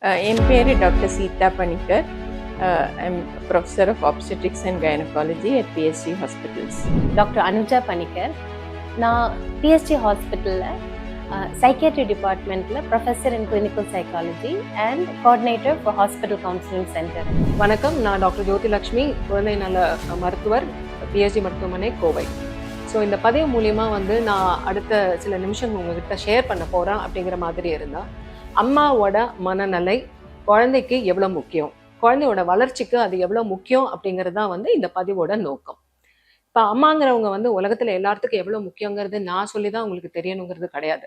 என் பேர் doctor Seetha Panicker. I'm professor of obstetrics and gynaecology at PSG hospitals. Doctor Anuja Panicker. நான் PSG ஹாஸ்பிட்டலில் psychiatry டிபார்ட்மெண்ட்டில் professor in clinical psychology and coordinator for hospital counselling centre. வணக்கம், நான் doctor Jyothilakshmi, குழந்தை நல மருத்துவர், பிஎஸ்ஜி மருத்துவமனை, கோவை. ஸோ இந்த பதிவு மூலியமாக நான் அடுத்த சில நிமிஷம் உங்ககிட்ட ஷேர் பண்ண போகிறேன் அப்படிங்கிற மாதிரி இருந்தால், அம்மாவோட மனநிலை குழந்தைக்கு எவ்வளோ முக்கியம், குழந்தையோட வளர்ச்சிக்கு அது எவ்வளோ முக்கியம் அப்படிங்கிறது தான் இந்த பதிவோட நோக்கம். இப்போ அம்மாங்கிறவங்க உலகத்தில் எல்லாத்துக்கும் எவ்வளோ முக்கியங்கிறது நான் சொல்லி தான் உங்களுக்கு தெரியணுங்கிறது கிடையாது.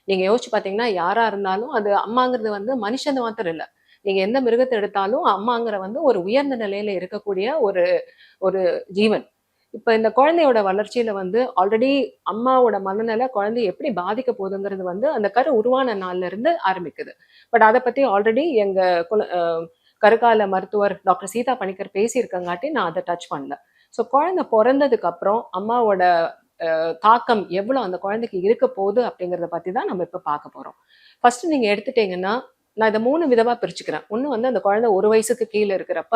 நீங்கள் யோசிச்சு பார்த்தீங்கன்னா யாராக இருந்தாலும் அது அம்மாங்கிறது மனுஷன் மாத்திரம் இல்லை. நீங்கள் எந்த மிருகத்தை எடுத்தாலும் அம்மாங்கிற ஒரு உயர்ந்த நிலையில் இருக்கக்கூடிய ஒரு ஒரு ஜீவன். இப்போ இந்த குழந்தையோட வளர்ச்சியில ஆல்ரெடி அம்மாவோட மனநிலை குழந்தை எப்படி பாதிக்க போகுதுங்கிறது அந்த கரு உருவான நாள்ல இருந்து ஆரம்பிக்குது. பட் அதை பத்தி ஆல்ரெடி எங்க கருக்கால மருத்துவர் டாக்டர் சீதா பணிக்கர் பேசியிருக்கங்காட்டி நான் அதை டச் பண்ணல. ஸோ குழந்தை பிறந்ததுக்கு அப்புறம் அம்மாவோட தாக்கம் எவ்வளோ அந்த குழந்தைக்கு இருக்க போகுது அப்படிங்கிறத பத்தி தான் நம்ம இப்போ பார்க்க போறோம். ஃபர்ஸ்ட் நீங்க எடுத்துட்டீங்கன்னா, நான் இதை 3 விதமா பிரிச்சுக்கிறேன். ஒன்று அந்த குழந்தை 1 வயசுக்கு கீழே இருக்கிறப்ப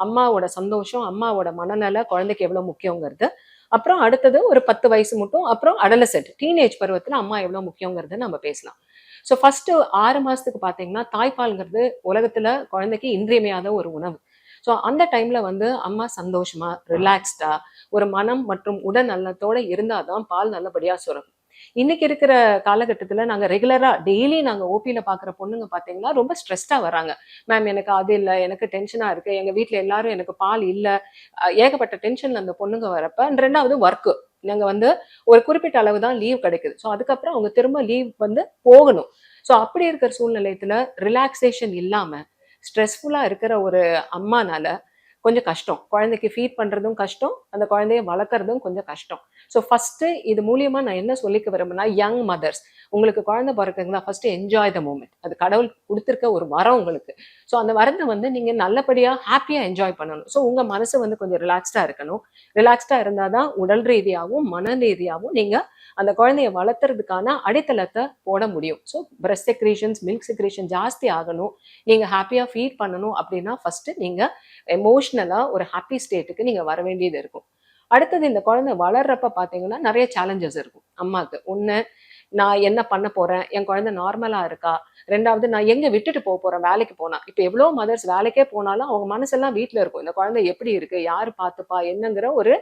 அம்மாவோட சந்தோஷம், அம்மாவோட மனநல குழந்தைக்கு எவ்வளோ முக்கியங்கிறது. அப்புறம் அடுத்தது ஒரு 10 வயசு மட்டும், அப்புறம் அடலசென்ட் டீனேஜ் பருவத்தில் அம்மா எவ்வளோ முக்கியங்கிறது நம்ம பேசலாம். ஸோ ஃபர்ஸ்ட் 6 மாசத்துக்கு பார்த்தீங்கன்னா தாய்ப்பால்ங்கிறது உலகத்துல குழந்தைக்கு இன்றியமையாத ஒரு உணவு. ஸோ அந்த டைம்ல அம்மா சந்தோஷமா, ரிலாக்ஸ்டா, ஒரு மனம் மற்றும் உடல் நலத்தோட இருந்தாதான் பால் நல்லபடியா சுரக்கும். இன்னைக்கு இருக்கிற காலகட்டத்துல நாங்க ரெகுலரா டெய்லி நாங்க ஓபியில பாக்குற பொண்ணுங்க பாத்தீங்கன்னா ரொம்ப ஸ்ட்ரெஸ்டா வராங்க. மேம் எனக்கு அது இல்லை, எனக்கு டென்ஷனா இருக்கு, எங்க வீட்டுல எல்லாரும் எனக்கு பால் இல்லை, ஏகப்பட்ட டென்ஷன்ல அந்த பொண்ணுங்க வரப்ப. ரெண்டாவது ஒர்க்கு, நாங்க ஒரு குறிப்பிட்ட அளவு தான் லீவ் கிடைக்குது. ஸோ அதுக்கப்புறம் அவங்க திரும்ப லீவ் போகணும். ஸோ அப்படி இருக்கிற சூழ்நிலையத்துல ரிலாக்ஸேஷன் இல்லாம ஸ்ட்ரெஸ்ஃபுல்லா இருக்கிற ஒரு அம்மானால கொஞ்சம் கஷ்டம். குழந்தைக்கு ஃபீட் பண்றதும் கஷ்டம், அந்த குழந்தைய வளர்க்குறதும் கொஞ்சம் கஷ்டம். ஸோ ஃபர்ஸ்ட் இது மூலியமா நான் என்ன சொல்லிக்க விரும்புனா, யங் மதர்ஸ், உங்களுக்கு குழந்தை பிறக்குங்களா, ஃபர்ஸ்ட் என்ஜாய் த மூமெண்ட். அது கடவுள் கொடுத்துருக்க ஒரு வரம் உங்களுக்கு. ஸோ அந்த வரத்தை நீங்க நல்லபடியா ஹாப்பியா என்ஜாய் பண்ணணும். ஸோ உங்க மனசு கொஞ்சம் ரிலாக்ஸ்டா இருக்கணும். ரிலாக்ஸ்டா இருந்தாதான் உடல் ரீதியாகவும் மன ரீதியாகவும் நீங்க அந்த குழந்தைய வளர்த்துறதுக்கான அடித்தளத்தை போட முடியும். So breast secretions, milk secretion ஜாஸ்தி ஆகணும், நீங்க ஹாப்பியா ஃபீட் பண்ணணும் அப்படின்னா ஃபர்ஸ்ட் நீங்க எமோஷ்னலா ஒரு ஹாப்பி ஸ்டேட்டுக்கு நீங்க வர வேண்டியது இருக்கும். அடுத்தது இந்த குழந்தை வளர்றப்ப பாத்தீங்கன்னா நிறைய சேலஞ்சஸ் இருக்கும் அம்மாவுக்கு. ஒண்ணு, நான் என்ன பண்ண போறேன், என் குழந்தை நார்மலா இருக்கா. ரெண்டாவது, நான் எங்க விட்டுட்டு போறேன் வேலைக்கு போனா. இப்ப எவ்வளவு மதர்ஸ் வேலைக்கே போனாலும் அவங்க மனசெல்லாம் வீட்டுல இருக்கும், இந்த குழந்தை எப்படி இருக்கு, யாரு பாத்துப்பா என்னங்கிற ஒரு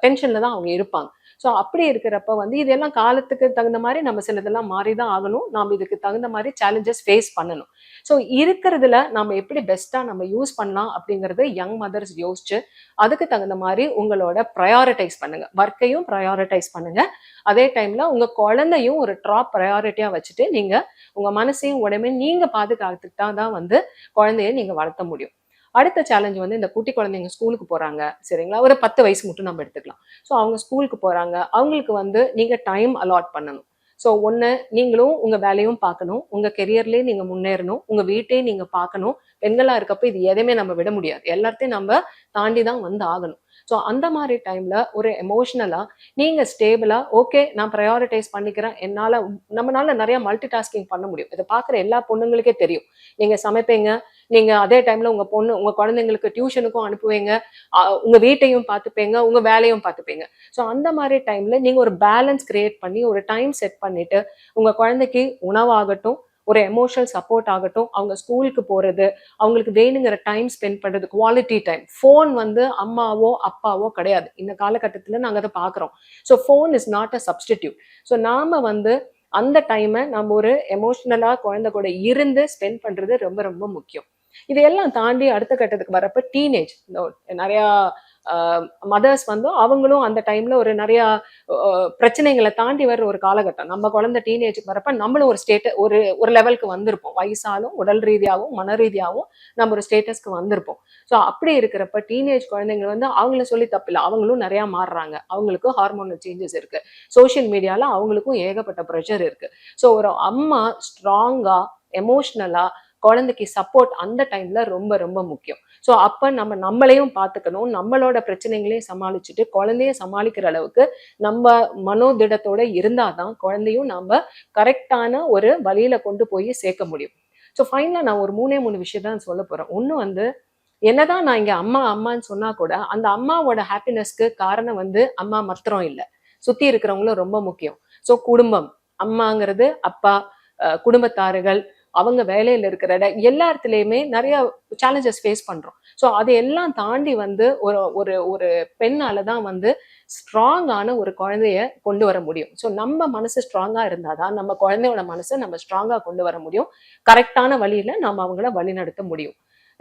டென்ஷன்ல தான் அவங்க இருப்பாங்க. ஸோ அப்படி இருக்கிறப்ப இதெல்லாம் காலத்துக்கு தகுந்த மாதிரி நம்ம சிலதெல்லாம் மாறிதான் ஆகணும். நாம் இதுக்கு தகுந்த மாதிரி சேலஞ்சஸ் ஃபேஸ் பண்ணணும். ஸோ இருக்கிறதுல நம்ம எப்படி பெஸ்டா நம்ம யூஸ் பண்ணலாம் அப்படிங்கறது யங் மதர்ஸ் யோசிச்சு அதுக்கு தகுந்த மாதிரி உங்களோட ப்ரையாரிட்டைஸ் பண்ணுங்க. ஒர்க்கையும் ப்ரையாரிட்டைஸ் பண்ணுங்க. அதே டைம்ல உங்க குழந்தையும் ஒரு டாப் ப்ரையாரிட்டியா வச்சுட்டு நீங்க உங்க மனசையும் உடம்பே நீங்க பாதுகாத்துக்கிட்டா தான் குழந்தைய நீங்க வளர்த்த முடியும். அடுத்த சேலஞ்ச் இந்த குட்டி குழந்தைங்க ஸ்கூலுக்கு போறாங்க, சரிங்களா, ஒரு 10 வயசு மட்டும் நம்ம எடுத்துக்கலாம். ஸோ அவங்க ஸ்கூலுக்கு போறாங்க, அவங்களுக்கு நீங்க டைம் அலாட் பண்ணணும். ஸோ ஒன்று, நீங்களும் உங்க வேலையும் பார்க்கணும், உங்க கெரியர்லயே நீங்க முன்னேறணும், உங்க வீட்டையும் நீங்க பார்க்கணும். பெண்களா இருக்கப்ப இது எதையுமே நம்ம விட முடியாது, எல்லாத்தையும் நம்ம தாண்டி தான் ஆகணும். ஸோ அந்த மாதிரி டைம்ல ஒரு எமோஷனலா நீங்க ஸ்டேபிளா, ஓகே நான் ப்ரையாரிட்டைஸ் பண்ணிக்கிறேன், நம்மளால நிறைய மல்டி டாஸ்கிங் பண்ண முடியும். இதை பார்க்குற எல்லா பொண்ணுங்களுக்கே தெரியும். நீங்க சமைப்பீங்க, நீங்க அதே டைம்ல உங்க குழந்தைங்களுக்கு டியூஷனுக்கும் அனுப்புவீங்க, உங்க வீட்டையும் பார்த்துப்பீங்க, உங்க வேலையும் பார்த்துப்பீங்க. ஸோ அந்த மாதிரி டைம்ல நீங்க ஒரு பேலன்ஸ் கிரியேட் பண்ணி ஒரு டைம் செட் பண்ணிட்டு உங்க குழந்தைக்கு உணவாகட்டும், ஒரு எமோஷனல் சப்போர்ட் ஆகட்டும், அவங்க ஸ்கூலுக்கு போறது, அவங்களுக்கு வேணுங்கிற டைம் ஸ்பெண்ட் பண்றது, குவாலிட்டி டைம். ஃபோன் அம்மாவோ அப்பாவோ கிடையாது இந்த காலகட்டத்தில், நாங்கள் அதை பார்க்குறோம். So phone is not a substitute. So நாம அந்த டைமை நம்ம ஒரு எமோஷ்னலா குழந்தை கூட இருந்து ஸ்பெண்ட் பண்றது ரொம்ப ரொம்ப முக்கியம். இதையெல்லாம் தாண்டி அடுத்த கட்டத்துக்கு வரப்ப டீனேஜ், நிறையா மதர்ஸ் அவங்களும் அந்த டைம்ல ஒரு நிறைய பிரச்சனைகளை தாண்டி வர்ற ஒரு காலகட்டம். நம்ம குழந்தை டீனேஜுக்கு வரப்ப நம்மளும் ஒரு ஒரு லெவலுக்கு வந்திருப்போம், வயசாலும் உடல் ரீதியாகவும் மன ரீதியாகவும் நம்ம ஒரு ஸ்டேட்டஸ்க்கு வந்திருப்போம். ஸோ அப்படி இருக்கிறப்ப டீனேஜ் குழந்தைங்க அவங்கள சொல்லி தப்பில்லை, அவங்களும் நிறைய மாறுறாங்க, அவங்களுக்கும் ஹார்மோனல் சேஞ்சஸ் இருக்கு, சோசியல் மீடியால அவங்களுக்கும் ஏகப்பட்ட ப்ரெஷர் இருக்கு. ஸோ ஒரு அம்மா ஸ்ட்ராங்கா எமோஷ்னலா குழந்தைக்கு சப்போர்ட் அந்த டைம்ல ரொம்ப ரொம்ப முக்கியம். ஸோ அப்ப நம்மளையும் பார்த்துக்கணும், நம்மளோட பிரச்சனைகளையும் சமாளிச்சுட்டு குழந்தைய சமாளிக்கிற அளவுக்கு நம்ம மனோதிடத்தோட இருந்தாதான் குழந்தையும் நம்ம கரெக்டான ஒரு வழியில கொண்டு போய் சேர்க்க முடியும். ஸோ ஃபைனலாக நான் ஒரு 3 விஷயம் தான் சொல்ல போகிறேன். ஒன்று வந்து என்னதான் நான் இங்கே அம்மா அம்மான்னு சொன்னா கூட அந்த அம்மாவோட ஹாப்பினஸ்க்கு காரணம் வந்து அம்மா மாத்திரம் இல்லை, சுற்றி இருக்கிறவங்களும் ரொம்ப முக்கியம். ஸோ குடும்பம், அம்மாங்கிறது அப்பா, குடும்பத்தார்கள், அவங்க வேலையில இருக்கிற எல்லா இடத்துலையுமே நிறைய சேலஞ்சஸ் ஃபேஸ் பண்றோம். ஸோ அதை எல்லாம் தாண்டி வந்து ஒரு ஒரு ஒரு பெண்ணால தான் வந்து ஸ்ட்ராங்கான ஒரு குழந்தைய கொண்டு வர முடியும். ஸோ நம்ம மனசு ஸ்ட்ராங்கா இருந்தாதான் நம்ம குழந்தையோட மனசை நம்ம ஸ்ட்ராங்கா கொண்டு வர முடியும். கரெக்டான வழியில நம்ம அவங்கள வழிநடத்த முடியும்.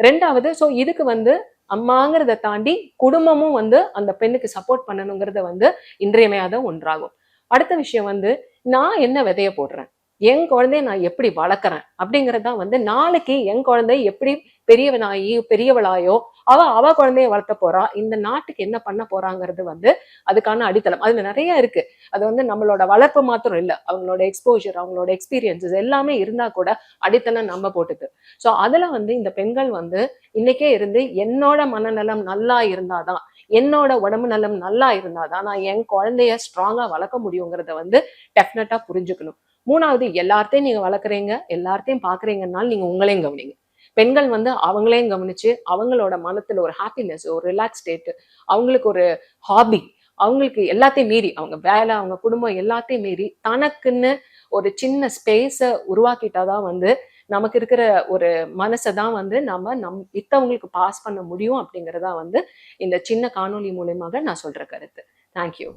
ரெண்டாவது, ஸோ இதுக்கு வந்து அம்மாங்கிறத தாண்டி குடும்பமும் வந்து அந்த பெண்ணுக்கு சப்போர்ட் பண்ணணுங்கிறத வந்து இன்றியமையாத ஒன்றாகும். அடுத்த விஷயம் வந்து நான் என்ன விதைய போடுறேன், என் குழந்தைய நான் எப்படி வளர்க்குறேன் அப்படிங்கறதான் வந்து நாளைக்கு என் குழந்தை எப்படி பெரியவளாயோ அவ குழந்தைய வளர்த்த போறா, இந்த நாட்டுக்கு என்ன பண்ண போறாங்கிறது வந்து அதுக்கான அடித்தளம். அதுல நிறைய இருக்கு. அது வந்து நம்மளோட வளர்ப்பு மாத்திரம் இல்லை, அவங்களோட எக்ஸ்போஜர், அவங்களோட எக்ஸ்பீரியன்சஸ் எல்லாமே இருந்தா கூட அடித்தளம் நம்ம போட்டுது. ஸோ அதுல வந்து இந்த பெண்கள் வந்து இன்னைக்கே இருந்து என்னோட மனநலம் நல்லா இருந்தாதான், என்னோட உடம்பு நலம் நல்லா இருந்தாதான் நான் என் குழந்தைய ஸ்ட்ராங்கா வளர்க்க முடியுங்கிறத வந்து டெஃபினட்டா புரிஞ்சுக்கணும். மூணாவது, எல்லார்த்தையும் நீங்க வளர்க்குறீங்க, எல்லார்த்தையும் பாக்குறீங்கன்னாலும் நீங்க உங்களையும் கவனிங்க. பெண்கள் வந்து அவங்களையும் கவனிச்சு அவங்களோட மனத்துல ஒரு ஹாப்பினஸ், ஒரு ரிலாக்ஸ் ஸ்டேட், அவங்களுக்கு ஒரு ஹாபி, அவங்களுக்கு எல்லாத்தையும் மீறி அவங்க வேலை, அவங்க குடும்பம் எல்லாத்தையும் மீறி தனக்குன்னு ஒரு சின்ன ஸ்பேஸை உருவாக்கிட்டாதான் வந்து நமக்கு இருக்கிற ஒரு மனசை தான் வந்து நம்ம மித்தவங்களுக்கு பாஸ் பண்ண முடியும் அப்படிங்கிறதா வந்து இந்த சின்ன காணொலி மூலமாக நான் சொல்ற கருத்து. தேங்க்யூ.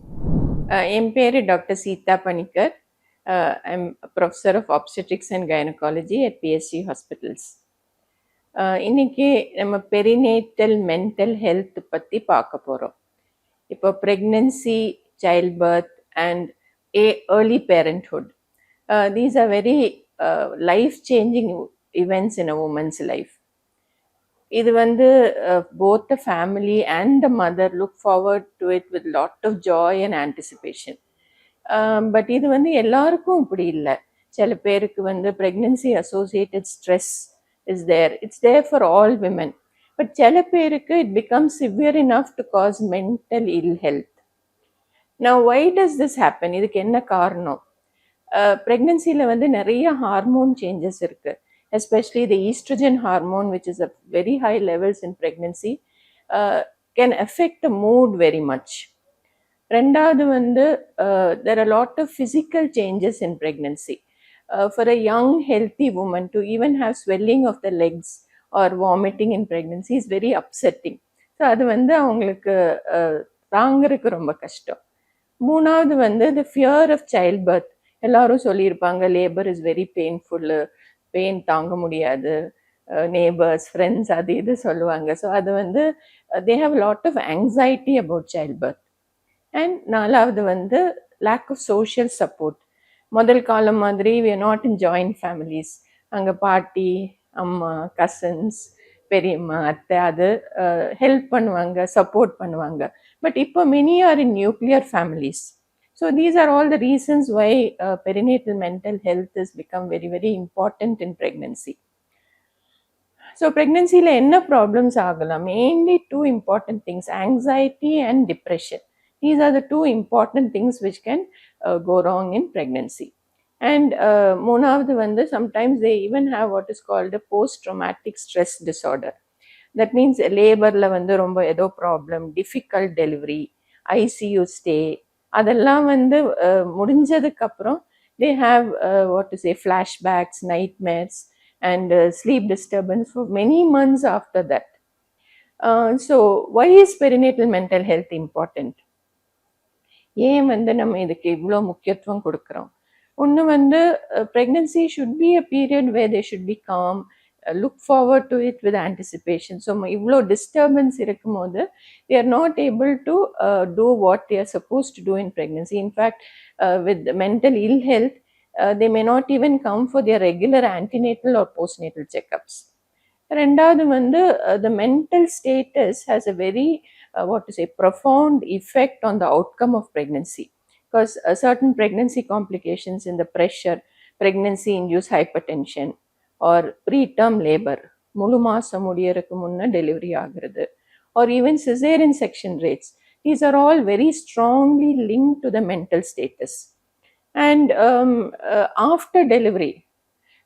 என் பேர் doctor Seetha Panicker. I'm a professor of obstetrics and gynecology at PSG Hospitals. இன்னைக்கு நம்ம பெரினேட்டல் மென்டல் ஹெல்த் பற்றி பார்க்க போகிறோம். இப்போ pregnancy, child birth and early parenthood, these are very life changing events in a woman's life. இது வந்து both the family and the mother look forward to it with lot of joy and anticipation. But இது வந்து எல்லாருக்கும் இப்படி இல்லை. சில பேருக்கு வந்து pregnancy associated stress is there, it's there for all women. But சில பேருக்கு it becomes severe enough to cause mental ill health. Now why does this happen? இதுக்கு என்ன காரணம்? ப்ரெக்னன்சியில் வந்து நிறைய ஹார்மோன் சேஞ்சஸ் இருக்குது. Especially the oestrogen hormone, which is a very high levels in pregnancy, can affect the mood very much. ரெண்டாவது வந்து there are a lot of physical changes in pregnancy. For a young healthy woman to even have swelling of the legs or vomiting in pregnancy is very upsetting. So அது வந்து அவங்களுக்கு தாங்கிறதுக்கு ரொம்ப கஷ்டம். மூணாவது வந்து the fear of childbirth. எல்லாரும் சொல்லியிருப்பாங்க labour is very பெயின்ஃபுல்லு, pain தாங்க முடியாது, neighbors, friends அது இது சொல்லுவாங்க. ஸோ அது வந்து they have a lot of anxiety about childbirth. And நாலாவது வந்து லேக் ஆஃப் சோஷியல் சப்போர்ட். முதல் காலம் மாதிரி we are not in joint families. அங்கே பாட்டி, அம்மா, கசின்ஸ், பெரியம்மா, அத்தை அது ஹெல்ப் பண்ணுவாங்க, சப்போர்ட் பண்ணுவாங்க. பட் இப்போ many are in nuclear families. So these are all the reasons why perinatal mental health has become very, very important in pregnancy. So pregnancy-ல என்ன ப்ராப்ளம்ஸ் ஆகலாம்? Mainly two important things, anxiety and depression. These are the two important things which can go wrong in pregnancy. And மூணாவது வந்து sometimes they even have what is called a post-traumatic stress disorder. That means laborல வந்து ரொம்ப ஏதோ problem, difficult delivery, ICU stay, அதெல்லாம் வந்து முடிஞ்சதுக்கு அப்புறம் they have what to say flashbacks, nightmares and sleep disturbance for many months after that. So why is perinatal mental health important? ஏன் வந்து நம்ம இதுக்கு இவ்வளோ முக்கியத்துவம் கொடுக்குறோம்? ஒன்று வந்து pregnancy should be a period where they should be calm, look forward to it with anticipation. So இவ்வளோ டிஸ்டர்பன்ஸ் இருக்கும் போது they are not able to do what they are supposed to do in pregnancy. In fact, with mental ill health, they may not even come for their regular antenatal or postnatal checkups. ரெண்டாவது வந்து the mental status has a very profound effect on the outcome of pregnancy, because certain pregnancy complications in the pressure, pregnancy induced hypertension or preterm labor, முழு மாசம் முடியறதுக்கு முன்ன delivery ஆகிறது, or even cesarean section rates, these are all very strongly linked to the mental status. And after delivery,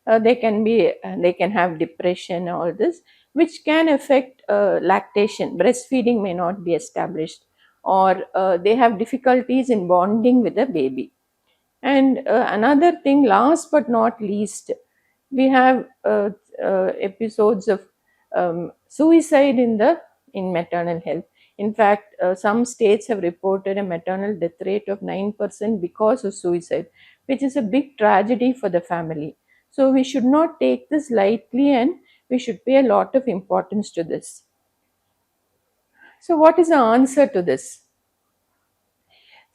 They can have depression, all this, which can affect lactation. Breastfeeding may not be established, or they have difficulties in bonding with the baby. And another thing, last but not least, we have episodes of suicide in maternal health. In fact, some states have reported a maternal death rate of 9% because of suicide, which is a big tragedy for the family. So we should not take this lightly, and we should pay a lot of importance to this. So what is the answer to this?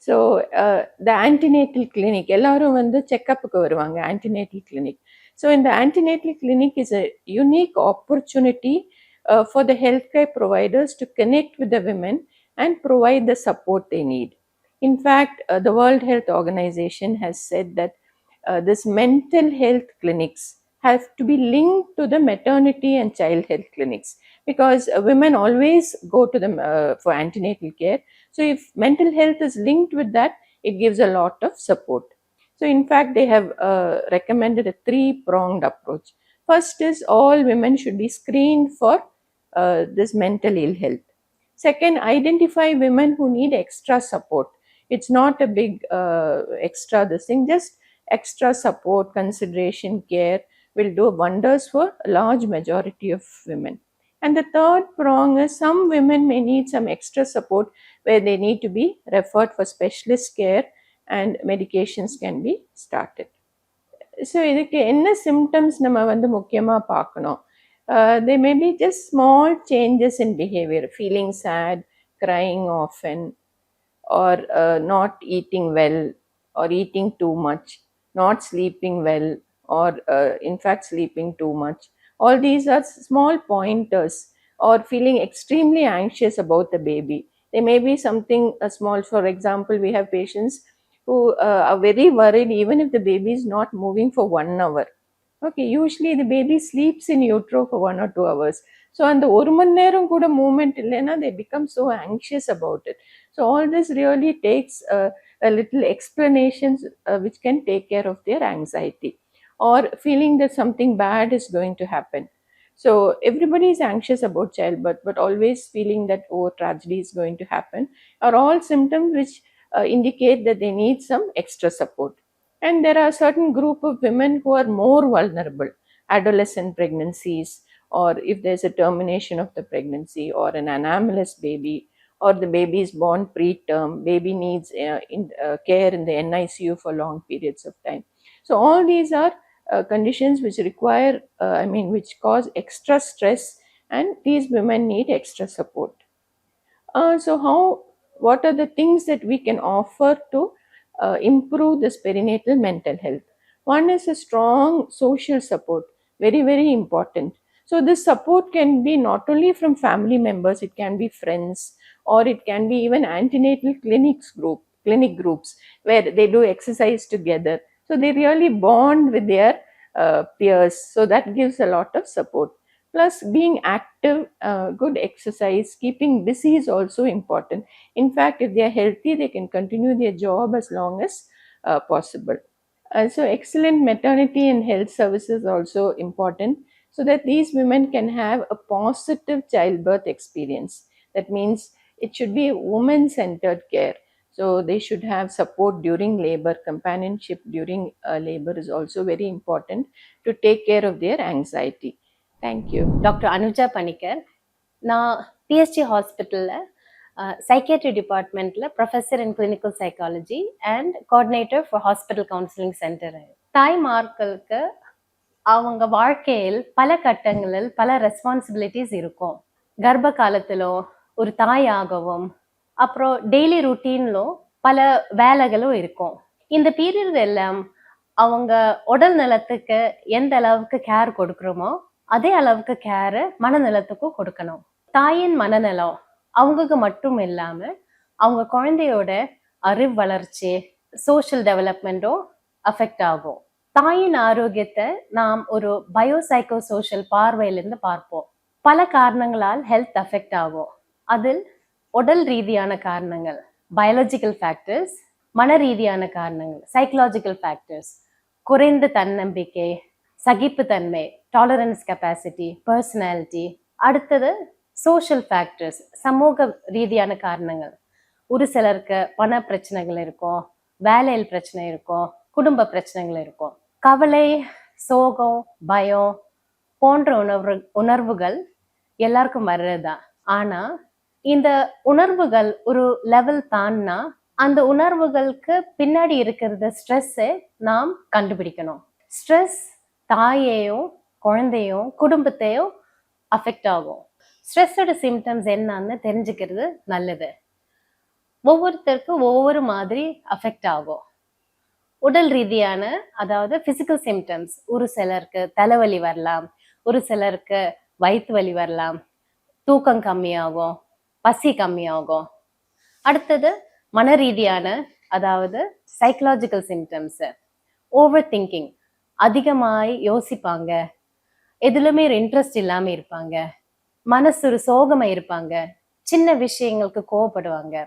So the antenatal clinic, எல்லாரும் வந்து செக்கப்புக்கு வருவாங்க antenatal clinic. So இந்த antenatal clinic is a unique opportunity for the health care providers to connect with the women and provide the support they need. In fact, the World Health Organization has said that this mental health clinics have to be linked to the maternity and child health clinics, because women always go to them for antenatal care. So if mental health is linked with that, it gives a lot of support. So in fact, they have recommended a 3-pronged approach. First is all women should be screened for this mental ill health. Second, identify women who need extra support. It's not a big extra this thing, just extra support, consideration, care will do wonders for a large majority of women. And the third prong is some women may need some extra support where they need to be referred for specialist care and medications can be started. So இதுக்கு என்ன symptoms நம்ம வந்து முக்கியமாக பார்க்கணும்? There may be just small changes in behavior, feeling sad, crying often, or not eating well, or eating too much, not sleeping well, or in fact sleeping too much. All these are small pointers. Or feeling extremely anxious about the baby. There may be something small. For example, we have patients who are very worried even if the baby is not moving for 1 hour. Okay, usually the baby sleeps in utero for 1 or 2 hours. So அந்த 1 மணி நேரம் கூட moment இல்லைன்னா they become so anxious about it. So all this really takes a little explanations which can take care of their anxiety, or feeling that something bad is going to happen. So everybody is anxious about childbirth, but always feeling that, oh, tragedy is going to happen, are all symptoms which indicate that they need some extra support. And there are a certain group of women who are more vulnerable, adolescent pregnancies, or if there's a termination of the pregnancy, or an anomalous baby, or the baby is born preterm, baby needs care in the NICU for long periods of time. So all these are conditions which require, which cause extra stress, and these women need extra support. So what are the things that we can offer to improve this perinatal mental health? One is a strong social support, very, very important. So this support can be not only from family members, it can be friends, or it can be even antenatal clinic groups where they do exercise together. So they really bond with their peers. So that gives a lot of support. Plus being active, good exercise, keeping busy is also important. In fact, if they are healthy, they can continue their job as long as possible. So excellent maternity and health services also important, so that these women can have a positive childbirth experience. That means it should be woman-centered care. So they should have support during labor. Companionship during labor is also very important to take care of their anxiety. Thank you. Doctor Anuja Panicker. நான் PST ஹாஸ்பிட்டலில் psychiatry டிபார்ட்மெண்ட்டில் professor in clinical psychology and coordinator for hospital counselling centre. தாய்மார்களுக்கு அவங்க வாழ்க்கையில் பல கட்டங்களில் பல responsibilities இருக்கும். கர்ப்ப காலத்திலோ ஒரு தாயாகவும், அப்புறம் டெய்லி ருட்டீன்லோ பல வேலைகளும் இருக்கும். இந்த பீரியட் எல்லாம் அவங்க உடல் நலத்துக்கு எந்த அளவுக்கு கேர் கொடுக்குறோமோ அதே அளவுக்கு கேரை மனநலத்துக்கும் கொடுக்கணும். தாயின் மனநலம் அவங்களுக்கு மட்டும் இல்லாமல் அவங்க குழந்தையோட அறிவு வளர்ச்சி, சோஷியல் டெவலப்மெண்ட்டும் அஃபெக்ட் ஆகும். தாயின் ஆரோக்கியத்தை நாம் ஒரு பயோசைக்கோ சோஷியல் பார்வையிலிருந்து பார்ப்போம். பல காரணங்களால் ஹெல்த் அஃபெக்ட் ஆகும். அதில் உடல் ரீதியான காரணங்கள் பயாலஜிக்கல் ஃபேக்டர்ஸ், மன ரீதியான காரணங்கள் சைக்கலாஜிக்கல் ஃபேக்டர்ஸ், குறைந்த தன்னம்பிக்கை, சகிப்புத்தன்மை, டாலரன்ஸ் கெப்பாசிட்டி, பர்சனாலிட்டி. அடுத்தது சோஷியல் ஃபேக்டர்ஸ், சமூக ரீதியான காரணங்கள். ஒரு சிலருக்கு பண பிரச்சனைகள் இருக்கும், வேலையில் பிரச்சனை இருக்கும், குடும்ப பிரச்சனைகள் இருக்கும். கவலை, சோகம், பயம் போன்ற உணர்வுகள் எல்லாருக்கும் வர்றதுதான். ஆனா இந்த உணர்வுகள் ஒரு லெவல் தான்னா அந்த உணர்வுகளுக்கு பின்னாடி இருக்கிறத ஸ்ட்ரெஸ்ஸை நாம் கண்டுபிடிக்கணும். ஸ்ட்ரெஸ் தாயையும் குழந்தையும் குடும்பத்தையும் அஃபெக்ட் ஆகும். ஸ்ட்ரெஸ்ஸோட சிம்டம்ஸ் என்னன்னு தெரிஞ்சுக்கிறது நல்லது. ஒவ்வொருத்தருக்கும் ஒவ்வொரு மாதிரி அஃபெக்ட் ஆகும். உடல் ரீதியான, அதாவது பிசிக்கல் சிம்டம்ஸ். ஒரு சிலருக்கு தலைவலி வரலாம், ஒரு சிலருக்கு வயிற்று வலி வரலாம், தூக்கம் கம்மியாகும், பசி கம்மியாகும். அடுத்தது மன ரீதியான, அதாவது சைக்கலாஜிக்கல் சிம்டம்ஸ். ஓவர் திங்கிங், அதிகமாய் யோசிப்பாங்க, எதுலுமே இன்ட்ரெஸ்ட் இல்லாம இருப்பாங்க, மனசு ஒரு சோகமா இருப்பாங்க, சின்ன விஷயங்களுக்கு கோவப்படுவாங்க.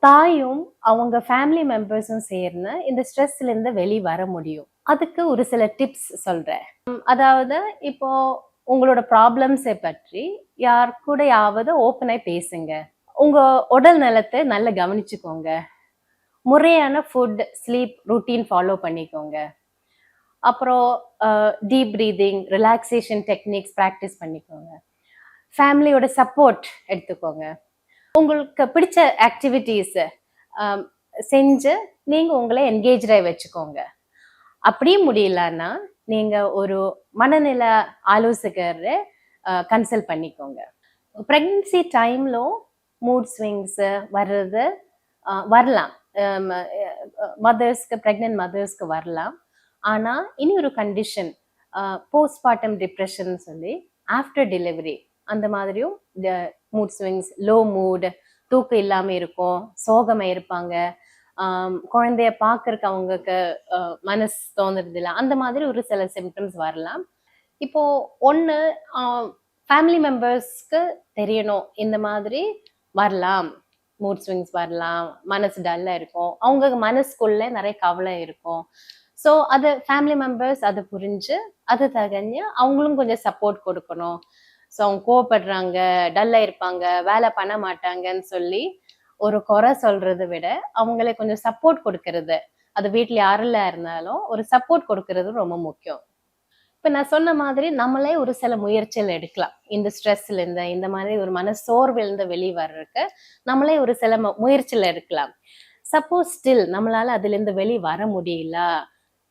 தாயும் அவங்க ஃபேமிலி மெம்பர்ஸும் சேர்ந்து இந்த ஸ்ட்ரெஸ்ல இருந்து வெளியே வர முடியும். அதுக்கு ஒரு சில டிப்ஸ் சொல்றேன். அதாவது இப்போ உங்களோட ப்ராப்ளம்ஸை பற்றி யார் கூடயாவது ஓப்பனாக பேசுங்க. உங்க உடல் நலத்தை நல்லா கவனிச்சுக்கோங்க. முறையான ஃபுட், ஸ்லீப் ரூட்டீன் ஃபாலோ பண்ணிக்கோங்க. அப்புறம் deep breathing, relaxation techniques practice பண்ணிக்கோங்க. ஃபேமிலியோட சப்போர்ட் எடுத்துக்கோங்க. உங்களுக்கு பிடிச்ச ஆக்டிவிட்டீஸ் செஞ்சு நீங்கள் உங்களை என்கேஜாக வச்சுக்கோங்க. அப்படியும் முடியலன்னா நீங்கள் ஒரு மனநல ஆலோசகரை கன்சல்ட் பண்ணிக்கோங்க. ப்ரெக்னன்சி டைமில் மூட் ஸ்விங்ஸு வர்றது வரலாம், ப்ரெக்னென்ட் மதர்ஸ்க்கு வரலாம். ஆனால் இனி ஒரு கண்டிஷன், போஸ்ட்மார்ட்டம் டிப்ரெஷன் சொல்லி ஆஃப்டர் டெலிவரி அந்த மாதிரியும் மூட் ஸ்விங்ஸ், லோ மூட், தூக்கம் இல்லாமல் இருக்கும், சோகமாக இருப்பாங்க, குழந்தைய பார்க்கறக்கு அவங்களுக்கு மனசு தோணுறது இல்லை, அந்த மாதிரி ஒரு சில சிம்டம்ஸ் வரலாம். இப்போ ஒன்று ஃபேமிலி மெம்பர்ஸ்க்கு தெரியணும், இந்த மாதிரி வரலாம், மூட் ஸ்விங்ஸ் வரலாம், மனசு டல்லாக இருக்கும், அவங்க மனசுக்குள்ளே நிறைய கவலை இருக்கும். ஸோ அது ஃபேமிலி மெம்பர்ஸ் அதை புரிஞ்சு அது தகஞ்சு அவங்களும் கொஞ்சம் சப்போர்ட் கொடுக்கணும். ஸோ அவங்க கோவப்படுறாங்க, டல்லாக இருப்பாங்க, வேலை பண்ண மாட்டாங்கன்னு சொல்லி ஒரு குறை சொல்றதை விட அவங்களை கொஞ்சம் சப்போர்ட் கொடுக்கறது, அது வீட்டில் யாரெல்லாம் இருந்தாலும் ஒரு சப்போர்ட் கொடுக்கறது ரொம்ப முக்கியம். இப்போ நான் சொன்ன மாதிரி நம்மளே ஒரு சில முயற்சிகள் எடுக்கலாம். இந்த ஸ்ட்ரெஸ்ல இருந்து, இந்த மாதிரி ஒரு மன சோர்விலிருந்து வெளியே வர்றதுக்கு நம்மளே ஒரு சில முயற்சிகள் எடுக்கலாம். சப்போஸ் ஸ்டில் நம்மளால அதுல இருந்து வெளியே வர முடியல,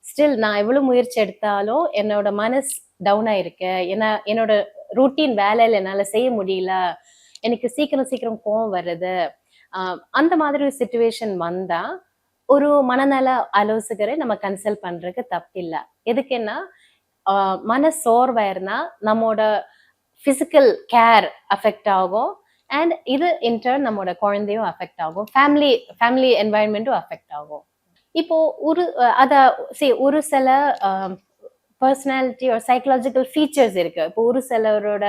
ஸ்டில் நான் எவ்வளவு முயற்சி எடுத்தாலும் என்னோட மனசு டவுன் ஆயிருக்கு, என்னோட ரூட்டீன் வேலையில என்னால செய்ய முடியல, எனக்கு சீக்கிரம் கோவம் வருது, அந்த மாதிரி ஒரு சிச்சுவேஷன் வந்தா ஒரு மனநல ஆலோசகரை நம்ம கன்சல்ட் பண்றதுக்கு தப்பில்லை. எதுக்குன்னா மன சோர்வாயிருந்தா நம்மோட பிசிக்கல் கேர் அஃபெக்ட் ஆகும், அண்ட் இது இன்டர்ன் நம்மோட குழந்தையும் அஃபெக்ட் ஆகும், ஃபேமிலி என்வாயன்மெண்ட்டும் அஃபெக்ட் ஆகும். இப்போ ஒரு சில பர்சனாலிட்டி ஒரு சைக்கலாஜிக்கல் ஃபீச்சர்ஸ் இருக்கு. இப்போ ஒரு சிலரோட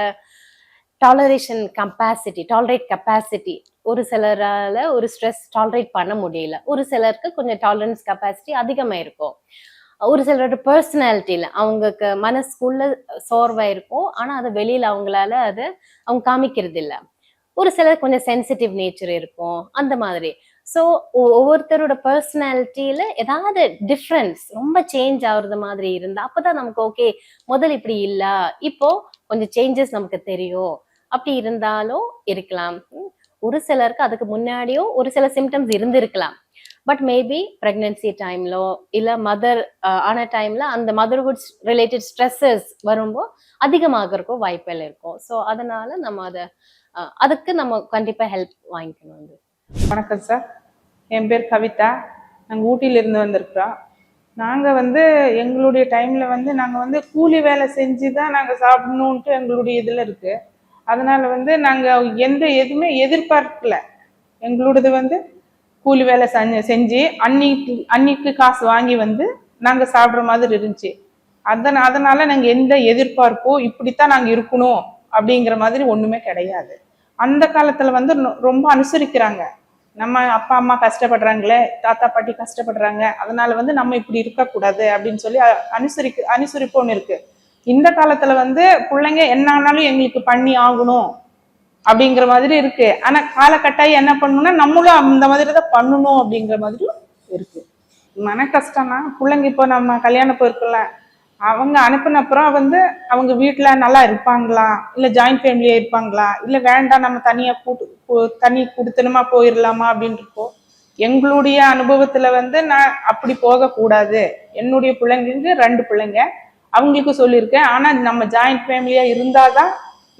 டாலரேட் கெப்பாசிட்டி, ஒரு சிலரால ஒரு ஸ்ட்ரெஸ் டாலரேட் பண்ண முடியல, ஒரு சிலருக்கு கொஞ்சம் டாலரன்ஸ் கெப்பாசிட்டி அதிகமாக இருக்கும். ஒரு சிலரோட பர்சனாலிட்டியில அவங்களுக்கு மனசுக்குள்ள சோர்வா இருக்கும், ஆனா அதை வெளியில அவங்களால அவங்க காமிக்கிறது இல்லை. ஒரு சிலர் கொஞ்சம் சென்சிட்டிவ் நேச்சர் இருக்கும், அந்த மாதிரி. ஸோ ஒவ்வொருத்தரோட பர்சனாலிட்டியில ஏதாவது டிஃப்ரென்ஸ் ரொம்ப சேஞ்ச் ஆகுறது மாதிரி இருந்தா அப்பதான் நமக்கு ஓகே, முதல் இப்படி இல்ல, இப்போ கொஞ்சம் சேஞ்சஸ் நமக்கு தெரியும், அப்படி இருந்தாலும் இருக்கலாம். ஒரு சிலருக்கு அதுக்கு முன்னாடியும் ஒரு சில சிம்டம்ஸ் இருந்திருக்கலாம். பட் மேபி பிரெக்னன்சி டைம்லோ இல்ல மதர் ஆன டைம்ல அந்த மதர்ஹுட் ரிலேட்டட் ஸ்ட்ரெஸ்ஸஸ் வரும்போது அதிகமாகறதுக்கும் வாய்ப்புகள் இருக்கும். ஸோ அதனால நம்ம அதுக்கு நம்ம கண்டிப்பா ஹெல்ப் வாங்கிக்கணும். வணக்கம் சார், என் பேர் கவிதா, நாங்கள் ஊட்டியிலிருந்து வந்திருக்கிறோம். நாங்கள் எங்களுடைய டைமில் நாங்கள் கூலி வேலை செஞ்சு தான் நாங்கள் சாப்பிடணுன்ட்டு எங்களுடைய இதில் இருக்குது. அதனால் நாங்கள் எதுவுமே எதிர்பார்க்கல. எங்களோடது கூலி வேலை செஞ்சு அன்னைக்கு காசு வாங்கி நாங்கள் சாப்பிட்ற மாதிரி இருந்துச்சு. அதனால் நாங்கள் எந்த எதிர்பார்ப்போ இப்படித்தான் நாங்கள் இருக்கணும் அப்படிங்கிற மாதிரி ஒன்றுமே கிடையாது. அந்த காலத்தில் ரொம்ப அனுசரிக்கிறாங்க. நம்ம அப்பா அம்மா கஷ்டப்படுறாங்களே, தாத்தா பாட்டி கஷ்டப்படுறாங்க, அதனால வந்து நம்ம இப்படி இருக்கக்கூடாது அப்படின்னு சொல்லி அனுசரிப்பு ஒன்று இருக்கு. இந்த காலத்துல வந்து பிள்ளைங்க என்ன ஆனாலும் எங்களுக்கு பண்ணி ஆகணும் அப்படிங்கிற மாதிரி இருக்கு. ஆனா காலகட்டாயம் என்ன பண்ணணும்னா நம்மளும் அந்த மாதிரி தான் பண்ணணும் அப்படிங்கிற மாதிரி இருக்கு. மன கஷ்டம்னா பிள்ளைங்க இப்போ நம்ம கல்யாணம் போயிருக்கல, அவங்க அனுப்பின அப்புறம் வந்து அவங்க வீட்டுல நல்லா இருப்பாங்களா, இல்ல ஜாயிண்ட் ஃபேமிலியா இருப்பாங்களா, இல்ல வேண்டாம் நம்ம தனி குடுத்தனமா போயிடலாமா அப்படின்னு இருக்கோம். எங்களுடைய அனுபவத்துல வந்து நான் அப்படி போக கூடாது. என்னுடைய பிள்ளைங்களுக்கு 2 பிள்ளைங்க, அவங்களுக்கு சொல்லியிருக்கேன். ஆனா நம்ம ஜாயிண்ட் ஃபேமிலியா இருந்தாதான்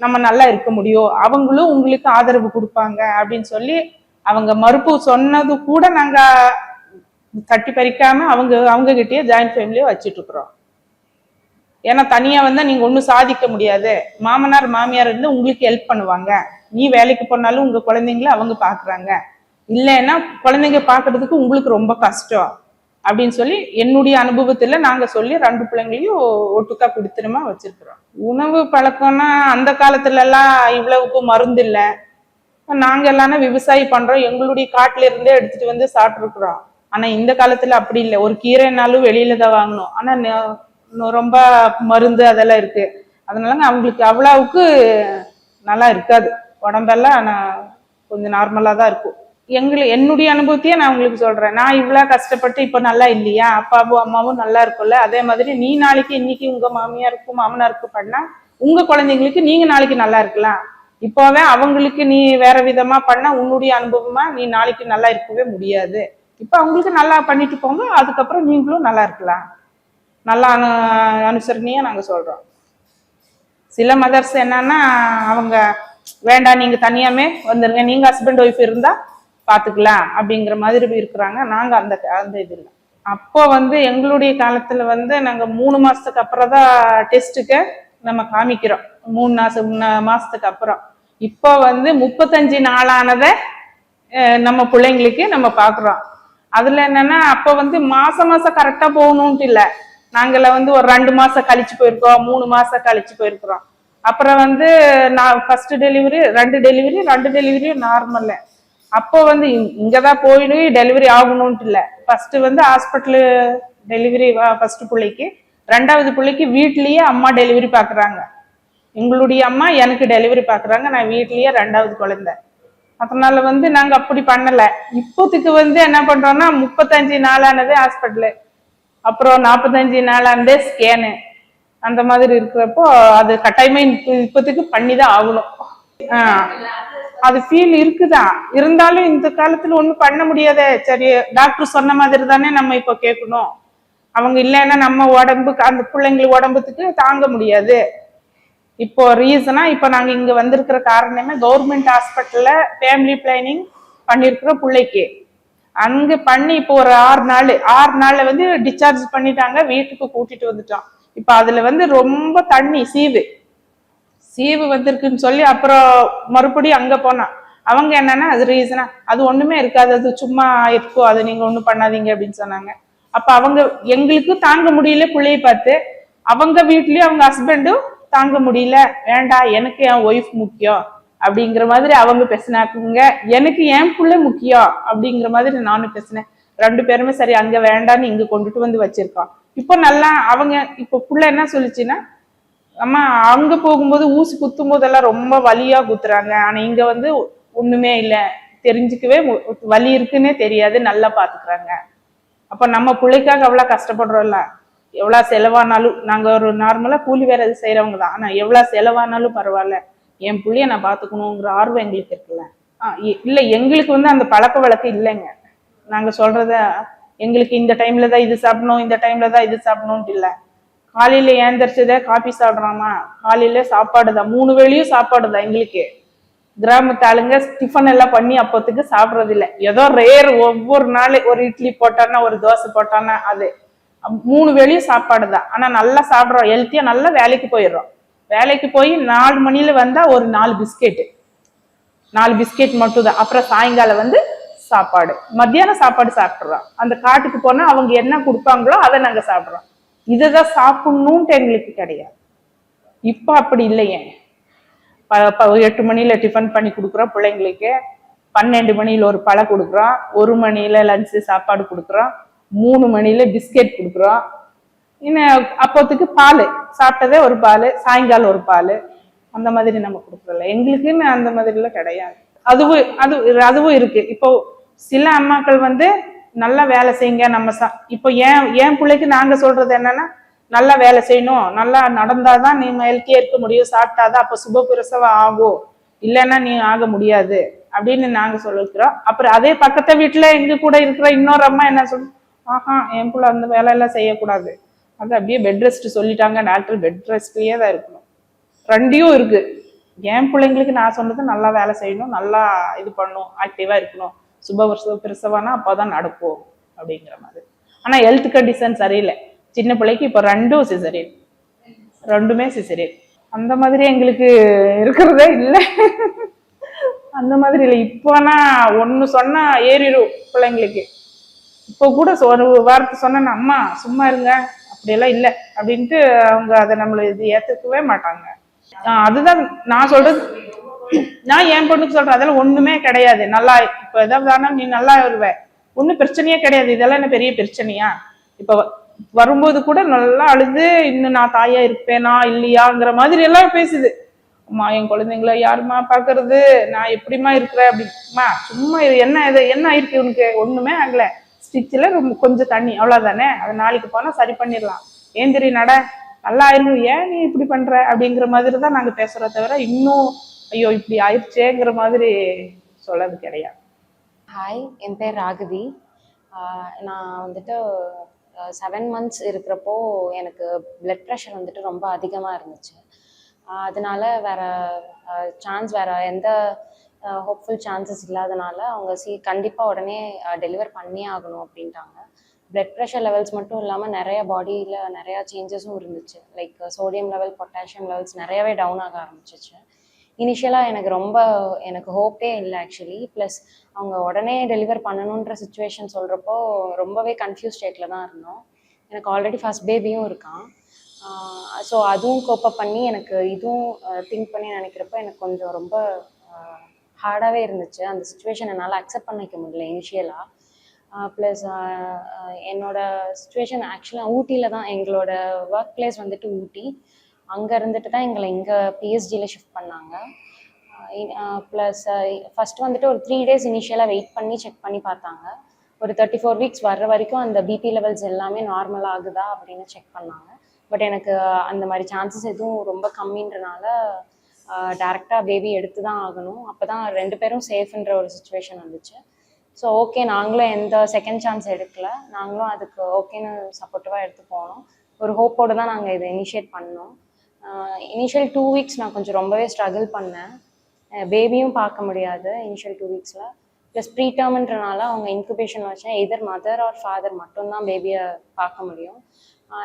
நம்ம நல்லா இருக்க முடியும், அவங்களும் உங்களுக்கு ஆதரவு கொடுப்பாங்க அப்படின்னு சொல்லி அவங்க மறுப்பு சொன்னது கூட நாங்க தட்டி பறிக்காம அவங்க கிட்டயே ஜாயிண்ட் ஃபேமிலியா வச்சுட்டு இருக்கிறோம். ஏன்னா தனியா வந்தா நீங்க ஒன்றும் சாதிக்க முடியாது, மாமனார் மாமியார் இருந்து உங்களுக்கு ஹெல்ப் பண்ணுவாங்க, நீ வேலைக்கு போனாலும் உங்க குழந்தைங்கள அவங்க பாக்குறாங்க, இல்லைன்னா குழந்தைங்க பாக்குறதுக்கு உங்களுக்கு ரொம்ப கஷ்டம் அப்படின்னு சொல்லி என்னுடைய அனுபவத்துல நாங்க சொல்லி 2 பிள்ளைங்களையும் ஒட்டுக்கா குடுத்தனமா வச்சிருக்கிறோம். உணவு பழக்கம்னா அந்த காலத்துல எல்லாம் இவ்வளவுக்கு மருந்து இல்லை. நாங்க எல்லாமே விவசாயி பண்றோம், எங்களுடைய காட்டுல இருந்தே எடுத்துட்டு வந்து சாப்பிட்டுருக்குறோம். ஆனா இந்த காலத்துல அப்படி இல்லை, ஒரு கீரைனாலும் வெளியில தான் வாங்கணும். ஆனா ரொம்ப மருந்து அதெல்லாம் இருக்கு, அதனால அவங்களுக்கு அவ்வளவுக்கு நல்லா இருக்காது, உடம்பெல்லாம் கொஞ்சம் நார்மலா தான் இருக்கும். என்னுடைய அனுபவத்தையே நான் உங்களுக்கு சொல்றேன். நான் இவ்வளவு கஷ்டப்பட்டு இப்ப நல்லா இல்லையா, அப்பாவும் அம்மாவும் நல்லா இருக்கும்ல, அதே மாதிரி நீ நாளைக்கு இன்னைக்கு உங்க மாமியாருக்கும் மாமனாருக்கும் பண்ணா உங்க குழந்தைங்களுக்கு நீங்க நாளைக்கு நல்லா இருக்கலாம். இப்போவே அவங்களுக்கு நீ வேற விதமா பண்ணா உன்னுடைய அனுபவமா நீ நாளைக்கு நல்லா இருக்கவே முடியாது. இப்ப அவங்களுக்கு நல்லா பண்ணிட்டு போங்க, அதுக்கப்புறம் நீங்களும் நல்லா இருக்கலாம். நல்லா அனுசரணையா நாங்க சொல்றோம். சில மதர்ஸ் என்னன்னா அவங்க வேண்டாம் நீங்க தனியாமே வந்துருங்க, நீங்க ஹஸ்பண்ட் ஒய்ஃப் இருந்தா பாத்துக்கலாம் அப்படிங்கிற மாதிரி இருக்கிறாங்க. நாங்க அந்த இது இல்லை. அப்போ வந்து எங்களுடைய காலத்துல வந்து நாங்க 3 மாசத்துக்கு அப்புறம் தான் டெஸ்ட்டுக்கு நம்ம காமிக்கிறோம், 3 மாசத்துக்கு அப்புறம். இப்போ வந்து 35 நாளானதை நம்ம பிள்ளைங்களுக்கு நம்ம பாக்குறோம். அதுல என்னன்னா அப்ப வந்து மாசம் கரெக்டா போகணும்ட்டு இல்லை, நாங்கள வந்து ஒரு 2 மாசம் கழிச்சு போயிருக்கோம், 3 மாசம் கழிச்சு போயிருக்கிறோம். அப்புறம் வந்து நான் ஃபர்ஸ்ட் டெலிவரி 2 டெலிவரியும் நார்மல். அப்போ வந்து இங்கதான் போயிடு டெலிவரி ஆகணும்ட்டு இல்லை, ஃபர்ஸ்ட் வந்து ஹாஸ்பிட்டலு டெலிவரி ஃபர்ஸ்ட் பிள்ளைக்கு, 2வது பிள்ளைக்கு வீட்லயே அம்மா டெலிவரி பாக்குறாங்க. எங்களுடைய அம்மா எனக்கு டெலிவரி பாக்குறாங்க, நான் வீட்லயே 2வது குழந்தை. அதனால வந்து நாங்க அப்படி பண்ணல. இப்போதைக்கு வந்து என்ன பண்றோம்னா 35 நாளானதே ஹாஸ்பிட்டலு, அப்புறம் 45 நாளானதே ஸ்கேனு, அந்த மாதிரி இருக்கிறப்போ அது கட்டாயமா இப்போதைக்கு பண்ணிதான் ஆகணும். அது ஃபீல் இருக்குதான், இருந்தாலும் இந்த காலத்துல ஒண்ணும் பண்ண முடியாத. சரி டாக்டர் சொன்ன மாதிரி தானே நம்ம இப்போ கேட்கணும், அவங்க இல்லைன்னா நம்ம உடம்புக்கு அந்த பிள்ளைங்களுக்கு உடம்புக்கு தாங்க முடியாது. இப்போ ரீசனா இப்ப நாங்க இங்க வந்திருக்கிற காரணமே கவர்மெண்ட் ஹாஸ்பிட்டல்ல ஃபேமிலி பிளானிங் பண்ணிருக்கிற பிள்ளைக்கு அங்க பண்ணி இப்போ ஒரு 6 நாள்ல வந்து டிஸ்சார்ஜ் பண்ணிட்டாங்க, வீட்டுக்கு கூட்டிட்டு வந்துட்டோம். இப்ப அதுல வந்து ரொம்ப தண்ணி சீவு வந்திருக்குன்னு சொல்லி அப்புறம் மறுபடியும் அங்க போனா அவங்க என்னன்னா அது ரீசனா அது ஒண்ணுமே இருக்காது, அது சும்மா இருக்கும், அது நீங்க ஒண்ணும் பண்ணாதீங்க அப்படின்னு சொன்னாங்க. அப்ப அவங்க எங்களுக்கும் தாங்க முடியல பிள்ளைய பார்த்து, அவங்க வீட்லயும் அவங்க ஹஸ்பண்டும் தாங்க முடியல, வேண்டாம் எனக்கு என் ஒய்ஃப் முக்கியம் அப்படிங்கிற மாதிரி அவங்க பேசினாக்குங்க, எனக்கு என் பிள்ளை முக்கியம் அப்படிங்கிற மாதிரி நானும் பேசினேன். 2 பேருமே சரி அங்க வேண்டான்னு இங்க கொண்டுட்டு வந்து வச்சிருக்கோம். இப்போ நல்லா அவங்க இப்போ பிள்ளை என்ன சொல்லிச்சுன்னா, அம்மா அங்க போகும்போது ஊசி குத்தும் போதெல்லாம் ரொம்ப வலியா குத்துறாங்க, ஆனா இங்க வந்து ஒண்ணுமே இல்லை, தெரிஞ்சுக்கவே வலி இருக்குன்னே தெரியாது, நல்லா பாத்துக்கிறாங்க. அப்ப நம்ம பிள்ளைக்காக அவ்வளவு கஷ்டப்படுறோம்ல, எவ்வளவு செலவானாலும், நாங்க ஒரு நார்மலா கூலி வேலை செய்யறவங்க தான், ஆனா எவ்வளவு செலவானாலும் பரவாயில்ல என் பிள்ளைய நான் பாத்துக்கணுங்கிற ஆர்வம் எங்களுக்கு இருக்குல்ல. இல்ல எங்களுக்கு வந்து அந்த பழக்க வழக்கம் இல்லைங்க. நாங்க சொல்றத எங்களுக்கு இந்த டைம்ல தான் இது சாப்பிடணும், இந்த டைம்ல தான் இது சாப்பிடணும்ட்டு இல்லை. காலையில ஏந்திரிச்சதே காபி சாப்பிட்றாமா, காலையில சாப்பாடு தான், 3 வேளையும் சாப்பாடு தான். எங்களுக்கு கிராமத்து ஆளுங்க டிஃபன் எல்லாம் பண்ணி அப்போத்துக்கு சாப்பிட்றது இல்லை, ஏதோ ரேர் ஒவ்வொரு நாள் ஒரு இட்லி போட்டானா ஒரு தோசை போட்டானா அது 3 வேளையும் சாப்பாடு தான். ஆனா நல்லா சாப்பிட்றோம், ஹெல்த்தியா நல்லா வேலைக்கு போயிடுறோம். வேலைக்கு போய் 4 மணில வந்தா ஒரு 4 பிஸ்கெட் மட்டும் தான். அப்புறம் சாயங்காலம் வந்து சாப்பாடு, மத்தியானம் சாப்பாடு சாப்பிட்றோம். அந்த காட்டுக்கு போனா அவங்க என்ன கொடுப்பாங்களோ அதை நாங்க சாப்பிட்றோம். இதுதான் சாப்பிடணும்ட்டு எங்களுக்கு கிடையாது. இப்ப அப்படி இல்லையே, 8 மணில டிஃபன் பண்ணி கொடுக்குறோம் பிள்ளைங்களுக்கு, 12 மணியில் ஒரு பழம் கொடுக்குறோம், 1 மணியில் லஞ்சு சாப்பாடு கொடுக்குறோம், 3 மணியில் பிஸ்கெட் கொடுக்குறோம். இன்னும் அப்போத்துக்கு பால் சாப்பிட்டதே ஒரு பால், சாயங்காலம் ஒரு பால், அந்த மாதிரி நம்ம கொடுக்குறோம்ல. எங்களுக்குன்னு அந்த மாதிரிலாம் கிடையாது. அதுவும் இருக்கு. இப்போ சில அம்மாக்கள் வந்து நல்லா வேலை செய்யுங்க, நம்ம இப்போ என் பிள்ளைக்கு நாங்க சொல்றது என்னன்னா, நல்லா வேலை செய்யணும், நல்லா நடந்தாதான் நீ ஹெல்த்தியா இருக்க முடியும், சாப்பிட்டாதான் அப்போ சுபப்பிரசவம் ஆகும், இல்லைன்னா நீ ஆக முடியாது அப்படின்னு நாங்க சொல்லிக்கிறோம். அப்புறம் அதே பக்கத்து வீட்டுல எங்க கூட இருக்கிற இன்னொரு அம்மா என்ன சொல்றோம், ஆஹா என் பிள்ளை அந்த வேலையெல்லாம் செய்யக்கூடாது, அது அப்படியே பெட் ரெஸ்ட் சொல்லிட்டாங்க டாக்டர், பெட் ரெஸ்ட்லயே தான் இருக்கணும். ரெண்டையும் இருக்கு. என் பிள்ளைங்களுக்கு நான் சொன்னது நல்லா வேலை செய்யணும், நல்லா இது பண்ணணும், ஆக்டிவா இருக்கணும், பிரசவம்னா அப்போதான் நடக்கும் அப்படிங்கிற மாதிரி. ஆனா ஹெல்த் கண்டிஷன் சரியில்லை. சின்ன பிள்ளைக்கு இப்போ ரெண்டுமே சிசரியன். அந்த மாதிரி எங்களுக்கு இருக்கிறதே இல்லை. அந்த மாதிரி இல்லை. இப்போனா ஒண்ணு சொன்னா ஏறிடும் பிள்ளைங்களுக்கு. இப்போ கூட ஒரு வார்த்தை சொன்னா அம்மா சும்மா இருங்க, அப்படியெல்லாம் இல்லை அப்படின்ட்டு அவங்க அதை நம்மளை இது ஏத்துக்கவே மாட்டாங்க. அதுதான் நான் சொல்றது. நான் என் பொண்ணுக்கு சொல்றேன், அதெல்லாம் ஒண்ணுமே கிடையாது, நல்லா இப்ப ஏதாவது நீ நல்லா வருவ, ஒண்ணும் பிரச்சனையே கிடையாது, இதெல்லாம் என்ன பெரிய பிரச்சனையா? இப்ப வரும்போது கூட நல்லா அழுது இன்னும் நான் தாயா இருப்பேனா இல்லையாங்கிற மாதிரி எல்லாம் பேசுது. அம்மா என் குழந்தைங்கள யாருமா பாக்குறது, நான் எப்படிமா இருக்கிறேன் அப்படிமா. சும்மா இது என்ன ஆயிருக்கு உனக்கு? ஒண்ணுமே ஆகல, ஸ்டிச்சில் கொஞ்சம் தண்ணி அவ்வளவுதானே, அதை நாளைக்கு போனா சரி பண்ணிடலாம், ஏந்திரி நட, நல்லா ஆயிரும், ஏன் நீ இப்படி பண்ற அப்படிங்கிற மாதிரி தான் நாங்க பேசுறோம் தவிர இன்னும் ஐயோ இப்படி ஆயிடுச்சேங்கிற மாதிரி சொல்லது கிடையாது. ஹாய், என் பேர் ராகவி. நான் வந்துட்டு 7 months இருக்கிறப்போ எனக்கு பிளட் ப்ரெஷர் வந்துட்டு ரொம்ப அதிகமாக இருந்துச்சு. அதனால வேற எந்த ஹோப்ஃபுல் சான்சஸ் இல்லாதனால அவங்க கண்டிப்பாக உடனே டெலிவர் பண்ணியே ஆகணும் அப்படின்ட்டாங்க. பிளட் ப்ரெஷர் லெவல்ஸ் மட்டும் இல்லாமல் நிறைய பாடியில் நிறையா சேஞ்சஸும் இருந்துச்சு. Like sodium level, potassium levels நிறையவே டவுன் ஆக ஆரம்பிச்சிச்சு. இனிஷியலாக எனக்கு ஹோப்பே இல்லை ஆக்சுவலி. ப்ளஸ் அவங்க உடனே டெலிவர் பண்ணணுன்ற சுச்சுவேஷன் சொல்கிறப்போ ரொம்பவே கன்ஃபியூஸ் ஸ்டேட்டில் தான் இருந்தோம். எனக்கு ஆல்ரெடி ஃபர்ஸ்ட் பேபியும் இருக்கான். ஸோ அதுவும் கோப்பப் பண்ணி எனக்கு இதுவும் திங்க் பண்ணி நினைக்கிறப்போ எனக்கு கொஞ்சம் ரொம்ப ஹார்டாகவே இருந்துச்சு. அந்த சுச்சுவேஷன் என்னால் அக்செப்ட் பண்ணிக்க முடியல இனிஷியலாக. ப்ளஸ் என்னோடய சுச்சுவேஷன் ஆக்சுவலாக ஊட்டியில் தான், எங்களோட ஒர்க் பிளேஸ் வந்துட்டு ஊட்டி. அங்கே இருந்துட்டு தான் எங்களை இங்கே பிஎஸ்ஜியில் ஷிஃப்ட் பண்ணாங்க. ப்ளஸ் ஃபஸ்ட்டு வந்துட்டு ஒரு 3 days இனிஷியலாக வெயிட் பண்ணி செக் பண்ணி பார்த்தாங்க. ஒரு 34 weeks வர்ற வரைக்கும் அந்த பிபி லெவல்ஸ் எல்லாமே நார்மல் ஆகுதா அப்படின்னு செக் பண்ணாங்க. பட் எனக்கு அந்த மாதிரி சான்சஸ் எதுவும் ரொம்ப கம்மின்றனால டேரெக்டாக பேபி எடுத்து தான் ஆகணும். அப்போ தான் 2 பேரும் சேஃப்ன்ற ஒரு சுச்சுவேஷன் வந்துச்சு. ஸோ ஓகே, நாங்களும் எந்த செகண்ட் சான்ஸ் எடுக்கல, நாங்களும் அதுக்கு ஓகேன்னு சப்போர்ட்டிவாக எடுத்து போனோம். ஒரு ஹோப்போடு தான் நாங்கள் இதை இனிஷியேட் பண்ணோம். இனிஷியல் 2 weeks நான் கொஞ்சம் ரொம்பவே ஸ்ட்ரகிள் பண்ணேன். பேபியும் பார்க்க முடியாது இனிஷியல் 2 weeksல. ப்ளஸ் ப்ரீடேர்ம்ன்றனால அவங்க இன்குபேஷன் வச்சேன். எதர் மதர் ஆர் ஃபாதர் மட்டும்தான் பேபியை பார்க்க முடியும்.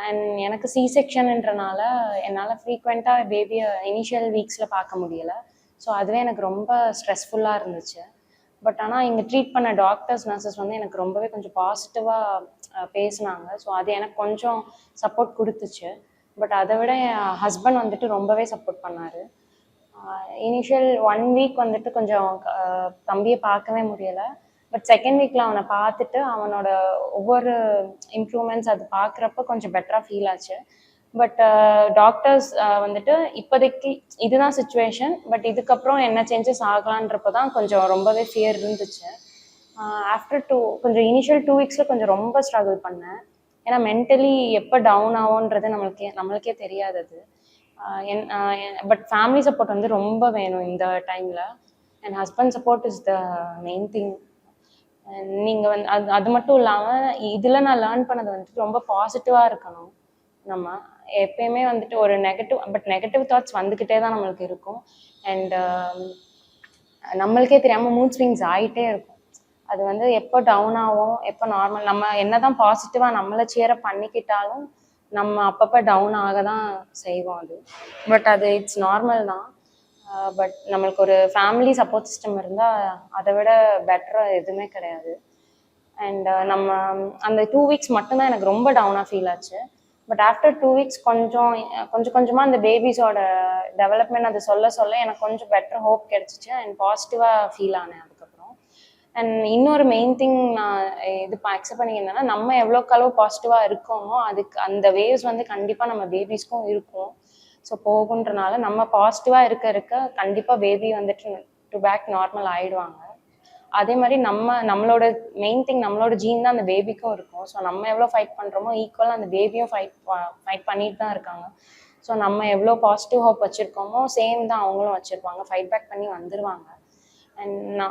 அண்ட் எனக்கு சி செக்ஷன்ன்றனால என்னால் ஃப்ரீக்வெண்ட்டாக பேபியை இனிஷியல் வீக்ஸில் பார்க்க முடியலை. ஸோ அதுவே எனக்கு ரொம்ப ஸ்ட்ரெஸ்ஃபுல்லாக இருந்துச்சு. பட் ஆனால் இங்கே ட்ரீட் பண்ண டாக்டர்ஸ், நர்சஸ் வந்து எனக்கு ரொம்பவே கொஞ்சம் பாசிட்டிவாக பேசினாங்க. ஸோ அது எனக்கு கொஞ்சம் சப்போர்ட் கொடுத்துச்சு. பட் அதை விட என் ஹஸ்பண்ட் வந்துட்டு ரொம்பவே சப்போர்ட் பண்ணார். இனிஷியல் 1 week வந்துட்டு கொஞ்சம் தம்பியை பார்க்கவே முடியலை. பட் செகண்ட் வீக்கில் அவனை பார்த்துட்டு அவனோட ஒவ்வொரு இம்ப்ரூவ்மெண்ட்ஸ் அது பார்க்குறப்ப கொஞ்சம் பெட்டராக ஃபீல் ஆச்சு. பட் டாக்டர்ஸ் வந்துட்டு இப்போதைக்கு இதுதான் சுச்சுவேஷன், பட் இதுக்கப்புறம் என்ன சேஞ்சஸ் ஆகலான்றப்போ தான் கொஞ்சம் ரொம்பவே ஃபியர் இருந்துச்சு. ஆஃப்டர் கொஞ்சம் இனிஷியல் 2 weeksல கொஞ்சம் ரொம்ப ஸ்ட்ரகிள் பண்ணேன். ஏன்னா மென்டலி எப்போ டவுன் ஆகும்ன்றது நம்மளுக்கே தெரியாது அது. பட் ஃபேமிலி சப்போர்ட் வந்து ரொம்ப வேணும் இந்த டைமில். And husband support is the main thing. நீங்கள் வந்து அது மட்டும் இல்லாமல் இதில் நான் லேர்ன் பண்ணது வந்துட்டு ரொம்ப பாசிட்டிவாக இருக்கணும். நம்ம எப்பயுமே வந்துட்டு ஒரு நெகட்டிவ் தாட்ஸ் வந்துக்கிட்டே தான் நம்மளுக்கு இருக்கும். அண்ட் நம்மளுக்கே தெரியாமல் மூட் ஸ்விங்ஸ் ஆகிட்டே இருக்கும். அது வந்து எப்போ டவுன் ஆகும், எப்போ நார்மல், நம்ம என்ன தான் பாசிட்டிவாக நம்மளை சேரப் பண்ணிக்கிட்டாலும் நம்ம அப்பப்போ டவுன் ஆக தான் செய்வோம் அது. பட் அது இட்ஸ் நார்மல் தான். பட் நம்மளுக்கு ஒரு ஃபேமிலி சப்போர்ட் சிஸ்டம் இருந்தால் அதை விட பெட்டராக எதுவுமே கிடையாது. அண்ட் நம்ம அந்த 2 weeks மட்டும்தான் எனக்கு ரொம்ப டவுனாக ஃபீல் ஆச்சு. பட் ஆஃப்டர் 2 weeks கொஞ்சமாக அந்த பேபிஸோட டெவலப்மெண்ட் அது சொல்ல எனக்கு கொஞ்சம் பெட்டர் ஹோப் கிடச்சிச்சு. அண்ட் பாசிட்டிவாக ஃபீல் ஆனேன் அதுக்கப்புறம். அண்ட் இன்னொரு மெயின் திங் நான் இது அக்செப்ட் பண்ணிக்கிறேன்னா, நம்ம எவ்வளோக்கு அளவு பாசிட்டிவாக இருக்கோமோ அதுக்கு அந்த வேவ்ஸ் வந்து கண்டிப்பாக நம்ம பேபிஸ்க்கும் இருக்கும். ஸோ போகுன்றனால நம்ம பாசிட்டிவாக இருக்க கண்டிப்பாக பேபி வந்துட்டு டு பேக் நார்மல் ஆயிடுவாங்க. அதே மாதிரி நம்மளோட மெயின் திங் நம்மளோட ஜீன் தான் அந்த பேபிக்கும் இருக்கும். ஸோ நம்ம எவ்வளோ ஃபைட் பண்ணுறோமோ ஈக்குவலாக அந்த பேபியும் ஃபைட் பண்ணிட்டு தான் இருக்காங்க. ஸோ நம்ம எவ்வளோ பாசிட்டிவ் ஹோப் வச்சுருக்கோமோ சேம் தான் அவங்களும் வச்சுருப்பாங்க, ஃபைட் பேக் பண்ணி வந்துடுவாங்க. And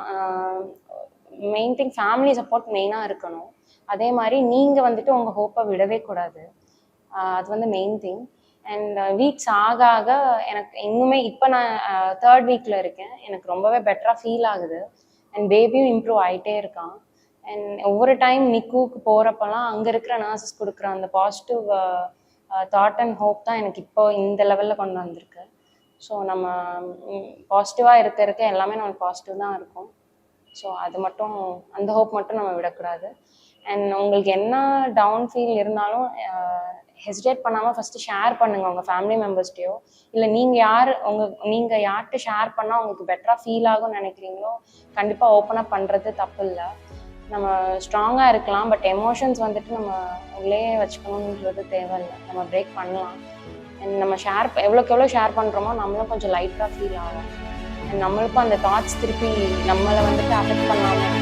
main thing family support மெயினாக இருக்கணும். அதே மாதிரி நீங்கள் வந்துட்டு உங்கள் ஹோப்பை விடவே கூடாது, அது வந்து மெயின் திங். அண்ட் வீக்ஸ் ஆக ஆக எனக்கு இன்னுமே இப்போ நான் 3rd வீக்கில் இருக்கேன், எனக்கு ரொம்பவே பெட்டராக ஃபீல் ஆகுது. அண்ட் பேபியும் இம்ப்ரூவ் ஆகிட்டே இருக்கான். அண்ட் ஒவ்வொரு டைம் நிக்கூக்கு போகிறப்பெல்லாம் அங்கே இருக்கிற நர்சஸ் கொடுக்குற அந்த பாசிட்டிவ் தாட் அண்ட் ஹோப் தான் எனக்கு இப்போ இந்த லெவலில் கொண்டு வந்திருக்கு. ஸோ நம்ம பாசிட்டிவாக இருக்க எல்லாமே நமக்கு பாசிட்டிவ் தான் இருக்கும். ஸோ அது மட்டும், அந்த ஹோப் மட்டும் நம்ம விடக்கூடாது. அண்ட் உங்களுக்கு என்ன டவுன் ஃபீல் இருந்தாலும் ஹெசிடேட் பண்ணாமல் ஃபஸ்ட்டு ஷேர் பண்ணுங்கள் உங்கள் ஃபேமிலி மெம்பர்ஸ்டையோ, இல்லை நீங்கள் யார்கிட்ட ஷேர் பண்ணால் உங்களுக்கு பெட்டராக ஃபீல் ஆகும்னு நினைக்கிறீங்களோ கண்டிப்பாக ஓப்பனாக பண்ணுறது தப்பு இல்லை. நம்ம ஸ்ட்ராங்காக இருக்கலாம், பட் எமோஷன்ஸ் வந்துட்டு நம்ம உள்ளே வச்சுக்கணுன்றது தேவையில்லை, நம்ம பிரேக் பண்ணலாம். அண்ட் நம்ம எவ்வளோக்கு எவ்வளோ ஷேர் பண்ணுறோமோ நம்மளும் கொஞ்சம் லைட்டாக ஃபீல் ஆகும். அண்ட் நம்மளுக்கும் அந்த தாட்ஸ் திருப்பி நம்மளை வந்துட்டு அஃபெக்ட் பண்ணாமல்